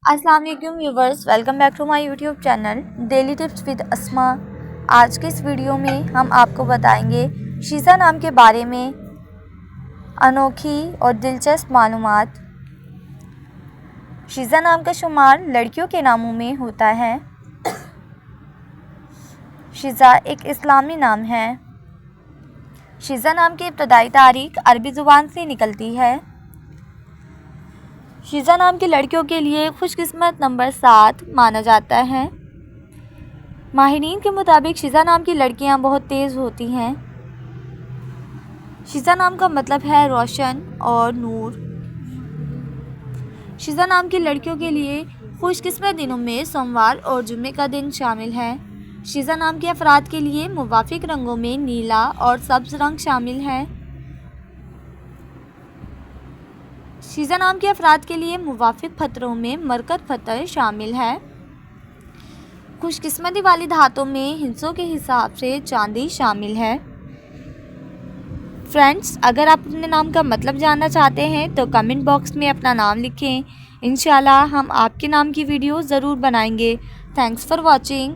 अस्सलाम वालेकुम viewers, welcome back to my YouTube channel daily tips with Asma. आज के इस वीडियो में हम आपको बताएंगे शीज़ा नाम के बारे में अनोखी और दिलचस्प मालूमात। शीज़ा नाम का शुमार लड़कियों के नामों में होता है। शीज़ा एक इस्लामी नाम है। शीज़ा नाम की इब्तदाई तारीख अरबी ज़ुबान से निकलती है। शीज़ा नाम की लड़कियों के लिए खुशकिस्मत नंबर 7 माना जाता है। माहिरीन के मुताबिक शीज़ा नाम की लड़कियां बहुत तेज़ होती हैं। शीज़ा नाम का मतलब है रोशन और नूर। शीज़ा नाम की लड़कियों के लिए खुशकिस्मत दिनों में सोमवार और जुम्मे का दिन शामिल है। शीज़ा नाम के अफराद के लिए मुवाफिक रंगों में नीला और सब्ज़ रंग शामिल है। शीज़ा नाम के अफराद के लिए मुवाफिक पत्थरों में मरकत पत्थर शामिल है। खुशकिस्मती वाली धातों में हिस्सों के हिसाब से चांदी शामिल है। फ्रेंड्स, अगर आप अपने नाम का मतलब जानना चाहते हैं तो कमेंट बॉक्स में अपना नाम लिखें। इंशाल्लाह हम आपके नाम की वीडियो ज़रूर बनाएंगे। Thanks for watching.